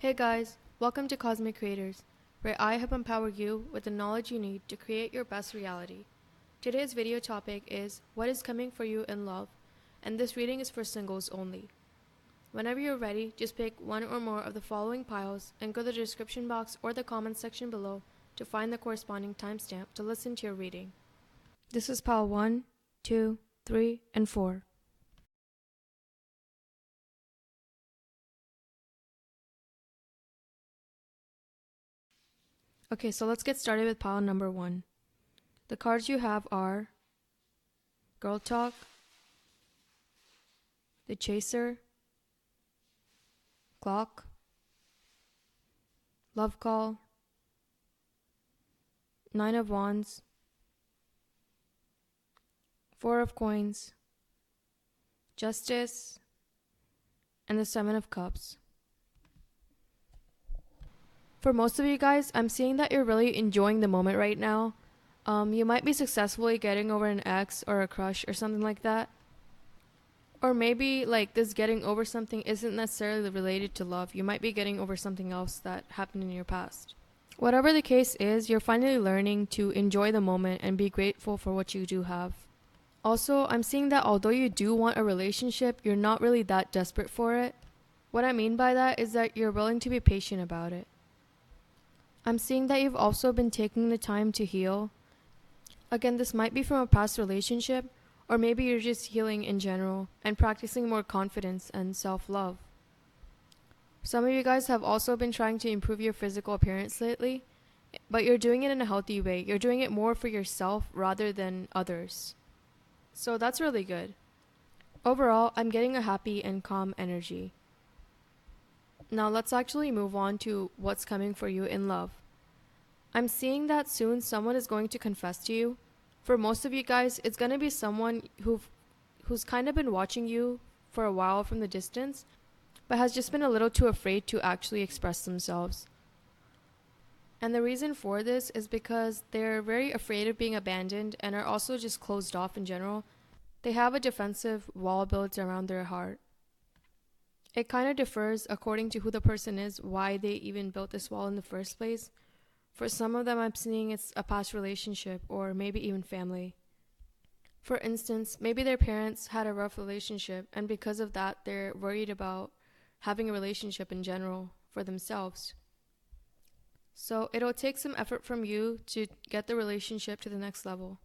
Hey guys, welcome to Cosmic Creators, where I help empower you with the knowledge you need to create your best reality. Today's video topic is what is coming for you in love, and this reading is for singles only. Whenever you're ready, just pick one or more of the following piles and go to the description box or the comments section below to find the corresponding timestamp to listen to your reading. This is pile 1, 2, 3, and 4. Okay, so let's get started with pile number 1. The cards you have are Girl Talk, The Chaser, Clock, Love Call, Nine of Wands, Four of Coins, Justice, and the Seven of Cups. For most of you guys, I'm seeing that you're really enjoying the moment right now. You might be successfully getting over an ex or a crush or something like that. Or maybe like this getting over something isn't necessarily related to love. You might be getting over something else that happened in your past. Whatever the case is, you're finally learning to enjoy the moment and be grateful for what you do have. Also, I'm seeing that although you do want a relationship, you're not really that desperate for it. What I mean by that is that you're willing to be patient about it. I'm seeing that you've also been taking the time to heal. Again, this might be from a past relationship, or maybe you're just healing in general and practicing more confidence and self-love. Some of you guys have also been trying to improve your physical appearance lately, but you're doing it in a healthy way. You're doing it more for yourself rather than others. So that's really good. Overall, I'm getting a happy and calm energy. Now let's actually move on to what's coming for you in love. I'm seeing that soon someone is going to confess to you. For most of you guys, it's going to be someone who's kind of been watching you for a while from the distance, but has just been a little too afraid to actually express themselves. And the reason for this is because they're very afraid of being abandoned and are also just closed off in general. They have a defensive wall built around their heart. It kind of differs according to who the person is, why they even built this wall in the first place. For some of them, I'm seeing it's a past relationship or maybe even family. For instance, maybe their parents had a rough relationship, and because of that, they're worried about having a relationship in general for themselves. So it'll take some effort from you to get the relationship to the next level.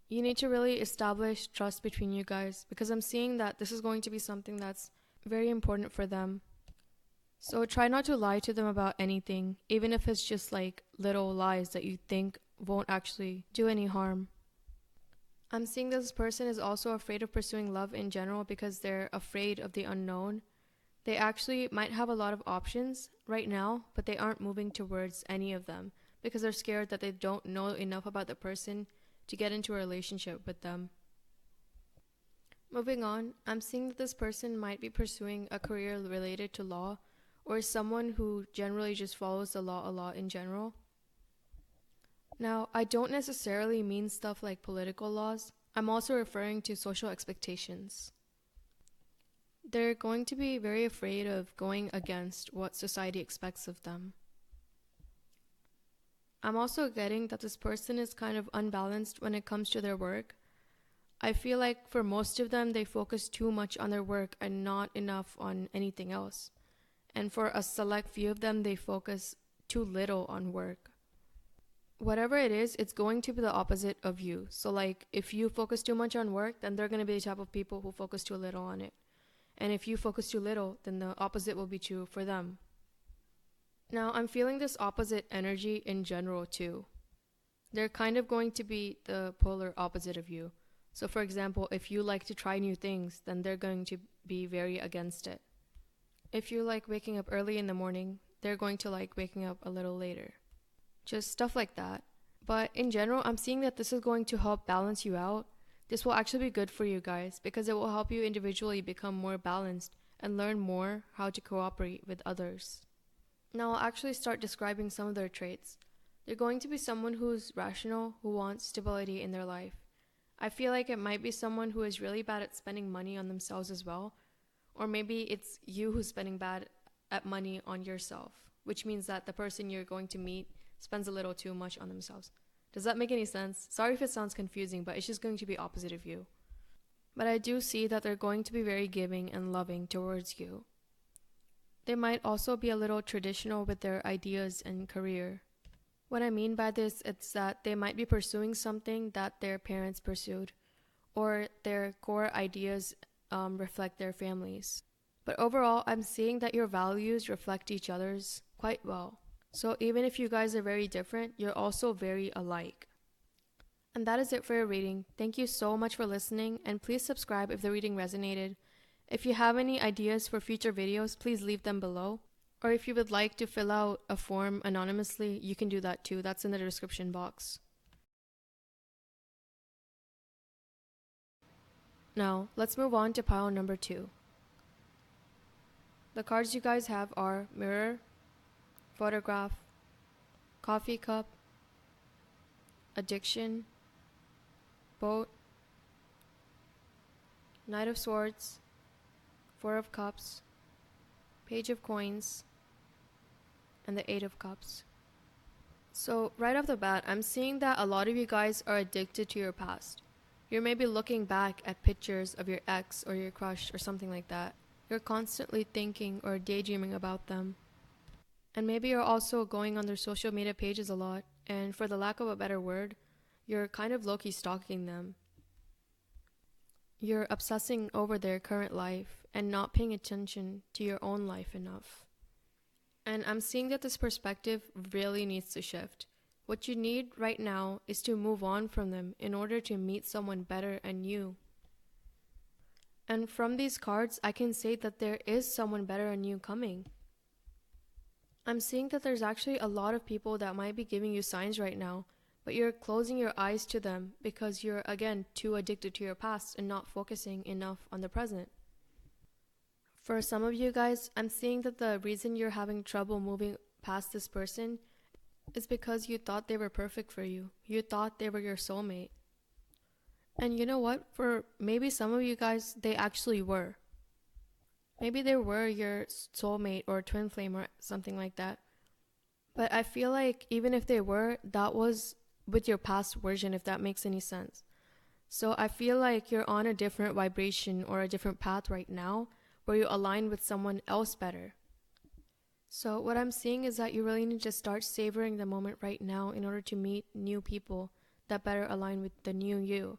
You need to really establish trust between you guys, because I'm seeing that this is going to be something that's very important for them. So try not to lie to them about anything, even if it's just like little lies that you think won't actually do any harm. I'm seeing this person is also afraid of pursuing love in general because they're afraid of the unknown. They actually might have a lot of options right now, but they aren't moving towards any of them because they're scared that they don't know enough about the person to get into a relationship with them. Moving on, I'm seeing that this person might be pursuing a career related to law, or is someone who generally just follows the law a lot in general. Now, I don't necessarily mean stuff like political laws. I'm also referring to social expectations. They're going to be very afraid of going against what society expects of them. I'm also getting that this person is kind of unbalanced when it comes to their work. I feel like for most of them, they focus too much on their work and not enough on anything else. And for a select few of them, they focus too little on work. Whatever it is, it's going to be the opposite of you. So like, if you focus too much on work, then they're going to be the type of people who focus too little on it. And if you focus too little, then the opposite will be true for them. Now, I'm feeling this opposite energy in general too. They're kind of going to be the polar opposite of you. So for example, if you like to try new things, then they're going to be very against it. If you like waking up early in the morning, they're going to like waking up a little later. Just stuff like that. But in general, I'm seeing that this is going to help balance you out. This will actually be good for you guys because it will help you individually become more balanced and learn more how to cooperate with others. Now I'll actually start describing some of their traits. They're going to be someone who's rational, who wants stability in their life. I feel like it might be someone who is really bad at spending money on themselves as well. Or maybe it's you who's spending bad at money on yourself, which means that the person you're going to meet spends a little too much on themselves. Does that make any sense? Sorry if it sounds confusing, but it's just going to be opposite of you. But I do see that they're going to be very giving and loving towards you. They might also be a little traditional with their ideas and career. What I mean by this is that they might be pursuing something that their parents pursued, or their core ideas reflect their families. But overall, I'm seeing that your values reflect each other's quite well. So even if you guys are very different, you're also very alike. And that is it for your reading. Thank you so much for listening, and please subscribe if the reading resonated. If you have any ideas for future videos, please leave them below. Or if you would like to fill out a form anonymously, you can do that too. That's in the description box. Now, let's move on to pile number 2. The cards you guys have are mirror, photograph, coffee cup, addiction, boat, Knight of Swords, Four of Cups, Page of Coins, and the Eight of Cups. So right off the bat, I'm seeing that a lot of you guys are addicted to your past. You're maybe looking back at pictures of your ex or your crush or something like that. You're constantly thinking or daydreaming about them. And maybe you're also going on their social media pages a lot, and for the lack of a better word, you're kind of low-key stalking them. You're obsessing over their current life and not paying attention to your own life enough. And I'm seeing that this perspective really needs to shift. What you need right now is to move on from them in order to meet someone better and you. And from these cards, I can say that there is someone better and you coming. I'm seeing that there's actually a lot of people that might be giving you signs right now, but you're closing your eyes to them because you're, again, too addicted to your past and not focusing enough on the present. For some of you guys, I'm seeing that the reason you're having trouble moving past this person is because you thought they were perfect for you. You thought they were your soulmate. And you know what? For maybe some of you guys, they actually were. Maybe they were your soulmate or twin flame or something like that. But I feel like even if they were, that was with your past version, if that makes any sense. So I feel like you're on a different vibration or a different path right now where you align with someone else better. So what I'm seeing is that you really need to start savoring the moment right now in order to meet new people that better align with the new you.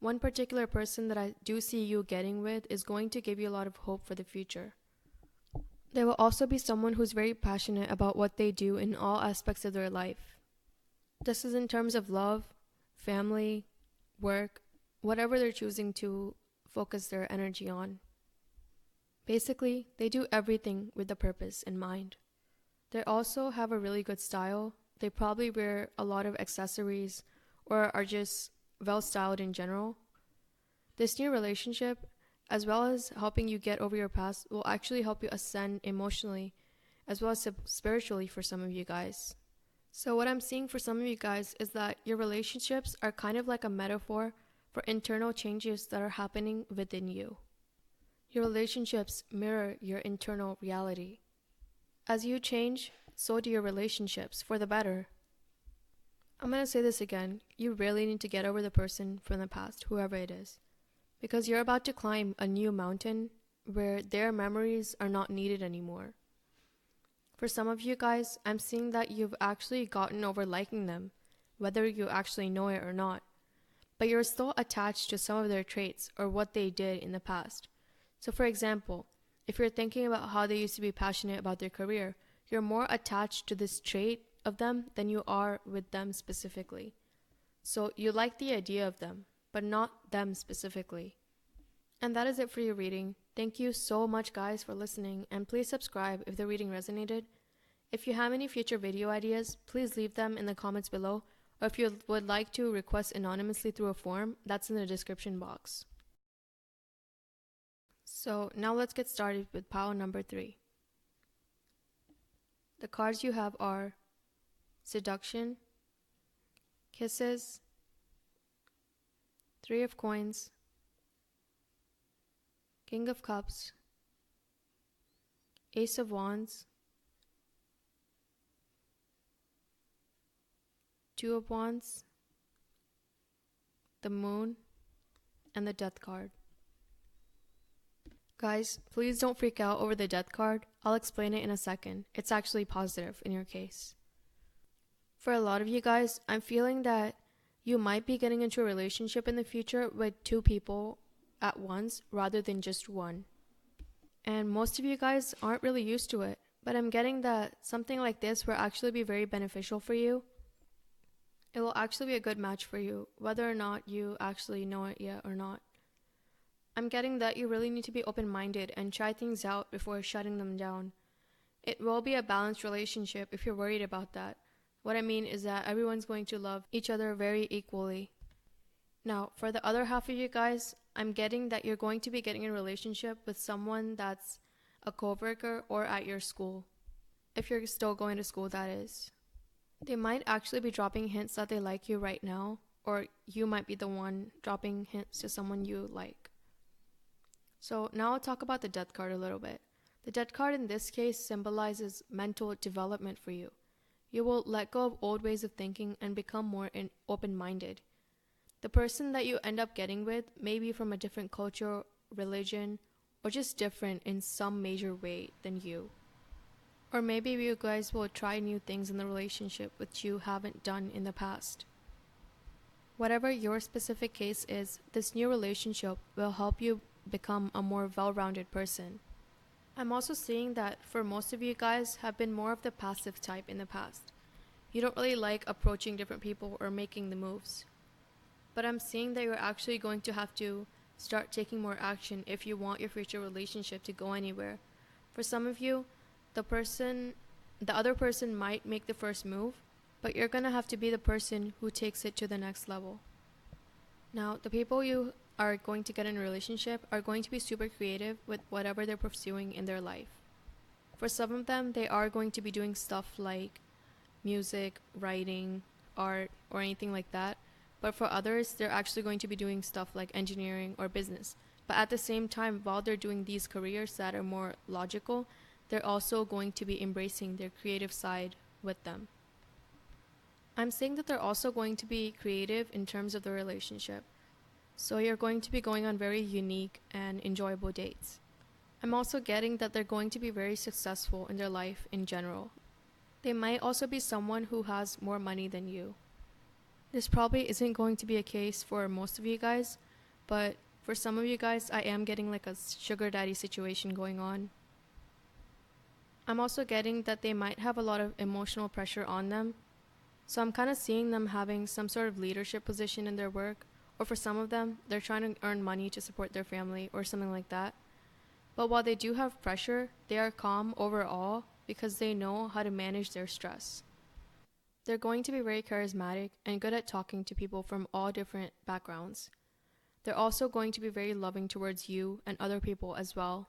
One particular person that I do see you getting with is going to give you a lot of hope for the future. There will also be someone who's very passionate about what they do in all aspects of their life. This is in terms of love, family, work, whatever they're choosing to focus their energy on. Basically, they do everything with a purpose in mind. They also have a really good style. They probably wear a lot of accessories or are just well-styled in general. This new relationship, as well as helping you get over your past, will actually help you ascend emotionally as well as spiritually for some of you guys. So what I'm seeing for some of you guys is that your relationships are kind of like a metaphor for internal changes that are happening within you. Your relationships mirror your internal reality. As you change, so do your relationships for the better. I'm going to say this again. You really need to get over the person from the past, whoever it is, because you're about to climb a new mountain where their memories are not needed anymore. For some of you guys, I'm seeing that you've actually gotten over liking them, whether you actually know it or not, but you're still attached to some of their traits or what they did in the past. So for example, if you're thinking about how they used to be passionate about their career, you're more attached to this trait of them than you are with them specifically. So you like the idea of them, but not them specifically. And that is it for your reading. Thank you so much guys for listening, and please subscribe if the reading resonated. If you have any future video ideas, please leave them in the comments below, or if you would like to request anonymously through a form, that's in the description box. So now let's get started with pile number 3. The cards you have are Seduction, Kisses, Three of Coins, King of Cups, Ace of Wands, Two of Wands, the Moon, and the Death card. Guys, please don't freak out over the Death card. I'll explain it in a second. It's actually positive in your case. For a lot of you guys, I'm feeling that you might be getting into a relationship in the future with two people at once rather than just one. And most of you guys aren't really used to it, but I'm getting that something like this will actually be very beneficial for you. It will actually be a good match for you, whether or not you actually know it yet or not. I'm getting that you really need to be open-minded and try things out before shutting them down. It will be a balanced relationship if you're worried about that. What I mean is that everyone's going to love each other very equally. Now, for the other half of you guys, I'm getting that you're going to be getting in a relationship with someone that's a coworker or at your school. If you're still going to school, that is. They might actually be dropping hints that they like you right now, or you might be the one dropping hints to someone you like. So now I'll talk about the Death card a little bit. The Death card in this case symbolizes mental development for you. You will let go of old ways of thinking and become more open-minded. The person that you end up getting with may be from a different culture, religion, or just different in some major way than you. Or maybe you guys will try new things in the relationship which you haven't done in the past. Whatever your specific case is, this new relationship will help you become a more well-rounded person. I'm also seeing that for most of you guys have been more of the passive type in the past. You don't really like approaching different people or making the moves. But I'm seeing that you're actually going to have to start taking more action if you want your future relationship to go anywhere. For some of you, the other person might make the first move, but you're gonna have to be the person who takes it to the next level. Now, the people you are going to get in a relationship are going to be super creative with whatever they're pursuing in their life. For some of them, they are going to be doing stuff like music, writing, art, or anything like that. But for others, they're actually going to be doing stuff like engineering or business. But at the same time, while they're doing these careers that are more logical, they're also going to be embracing their creative side with them. I'm saying that they're also going to be creative in terms of the relationship. So you're going to be going on very unique and enjoyable dates. I'm also getting that they're going to be very successful in their life in general. They might also be someone who has more money than you. This probably isn't going to be a case for most of you guys, but for some of you guys, I am getting like a sugar daddy situation going on. I'm also getting that they might have a lot of emotional pressure on them. So I'm kind of seeing them having some sort of leadership position in their work, or for some of them, they're trying to earn money to support their family or something like that. But while they do have pressure, they are calm overall because they know how to manage their stress. They're going to be very charismatic and good at talking to people from all different backgrounds. They're also going to be very loving towards you and other people as well.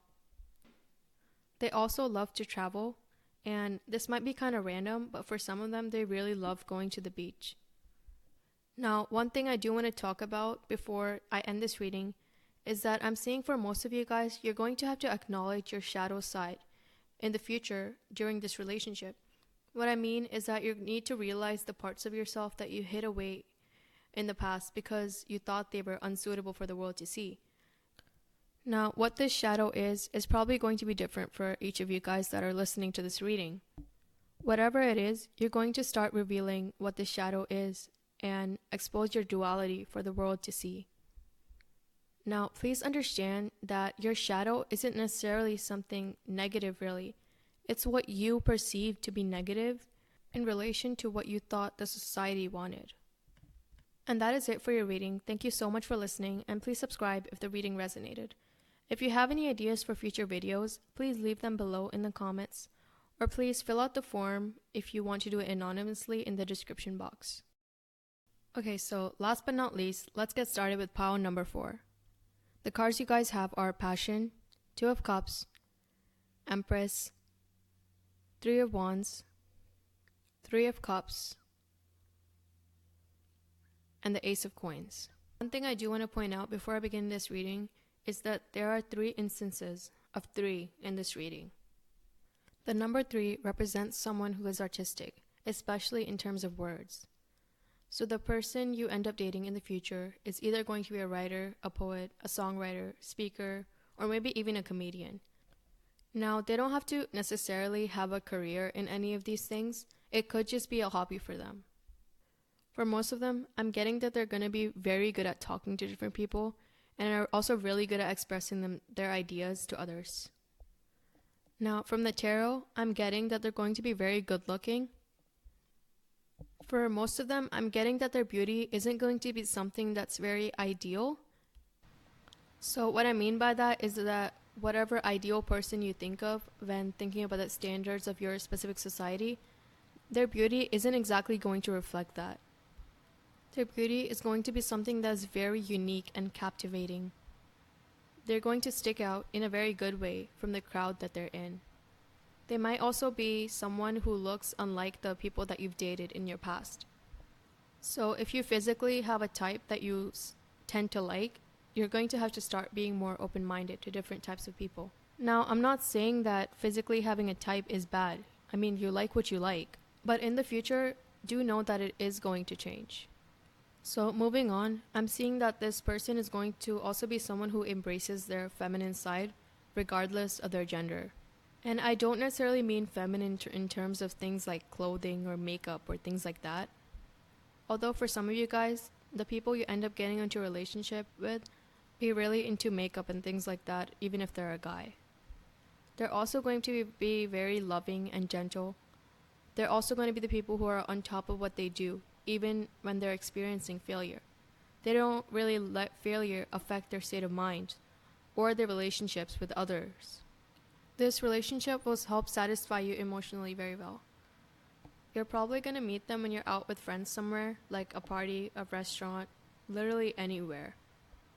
They also love to travel, and this might be kind of random, but for some of them, they really love going to the beach. Now, one thing I do want to talk about before I end this reading is that I'm seeing for most of you guys, you're going to have to acknowledge your shadow side in the future during this relationship. What I mean is that you need to realize the parts of yourself that you hid away in the past because you thought they were unsuitable for the world to see. Now, what this shadow is probably going to be different for each of you guys that are listening to this reading. Whatever it is, you're going to start revealing what this shadow is and expose your duality for the world to see. Now, please understand that your shadow isn't necessarily something negative, really. It's what you perceive to be negative in relation to what you thought the society wanted. And that is it for your reading. Thank you so much for listening, and please subscribe if the reading resonated. If you have any ideas for future videos, please leave them below in the comments, or please fill out the form if you want to do it anonymously in the description box. Okay, so last but not least, let's get started with pile number 4. The cards you guys have are Passion, Two of Cups, Empress, Three of Wands, Three of Cups, and the Ace of Coins. One thing I do want to point out before I begin this reading is that there are 3 instances of 3 in this reading. The number 3 represents someone who is artistic, especially in terms of words. So the person you end up dating in the future is either going to be a writer, a poet, a songwriter, speaker, or maybe even a comedian. Now, they don't have to necessarily have a career in any of these things. It could just be a hobby for them. For most of them, I'm getting that they're going to be very good at talking to different people and are also really good at expressing their ideas to others. Now, from the tarot, I'm getting that they're going to be very good looking. For most of them, I'm getting that their beauty isn't going to be something that's very ideal. So what I mean by that is that whatever ideal person you think of when thinking about the standards of your specific society, their beauty isn't exactly going to reflect that. Their beauty is going to be something that is very unique and captivating. They're going to stick out in a very good way from the crowd that they're in. They might also be someone who looks unlike the people that you've dated in your past. So if you physically have a type that you tend to like, you're going to have to start being more open-minded to different types of people. Now, I'm not saying that physically having a type is bad. I mean, you like what you like. But in the future, do know that it is going to change. So moving on, I'm seeing that this person is going to also be someone who embraces their feminine side, regardless of their gender. And I don't necessarily mean feminine in terms of things like clothing or makeup or things like that. Although for some of you guys, the people you end up getting into a relationship with be really into makeup and things like that, even if they're a guy. They're also going to be very loving and gentle. They're also going to be the people who are on top of what they do, even when they're experiencing failure. They don't really let failure affect their state of mind or their relationships with others. This relationship will help satisfy you emotionally very well. You're probably going to meet them when you're out with friends somewhere, like a party, a restaurant, literally anywhere.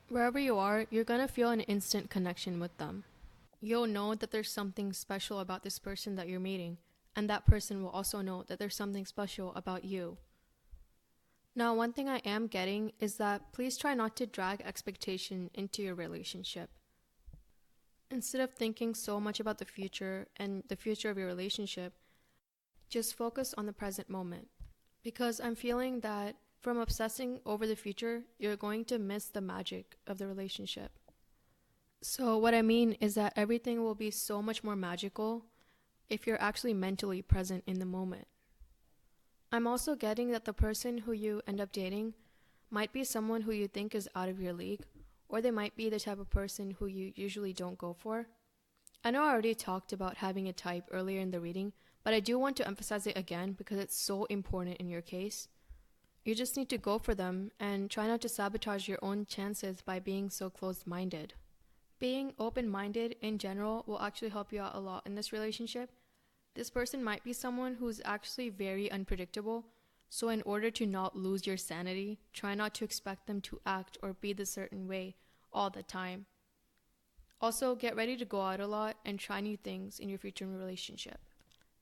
Wherever you are, you're going to feel an instant connection with them. You'll know that there's something special about this person that you're meeting, and that person will also know that there's something special about you. Now, one thing I am getting is that please try not to drag expectation into your relationship. Instead of thinking so much about the future and the future of your relationship, just focus on the present moment. Because I'm feeling that from obsessing over the future, you're going to miss the magic of the relationship. So what I mean is that everything will be so much more magical if you're actually mentally present in the moment. I'm also getting that the person who you end up dating might be someone who you think is out of your league, or they might be the type of person who you usually don't go for. I know I already talked about having a type earlier in the reading, but I do want to emphasize it again because it's so important in your case. You just need to go for them and try not to sabotage your own chances by being so closed-minded. Being open-minded in general will actually help you out a lot in this relationship. This person might be someone who's actually very unpredictable, so in order to not lose your sanity, try not to expect them to act or be the certain way all the time. Also, get ready to go out a lot and try new things in your future relationship.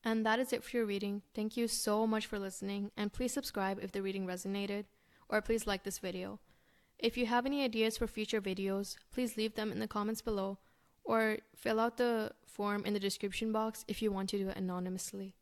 And that is it for your reading. Thank you so much for listening, and please subscribe if the reading resonated, or please like this video. If you have any ideas for future videos, please leave them in the comments below, or fill out the form in the description box if you want to do it anonymously.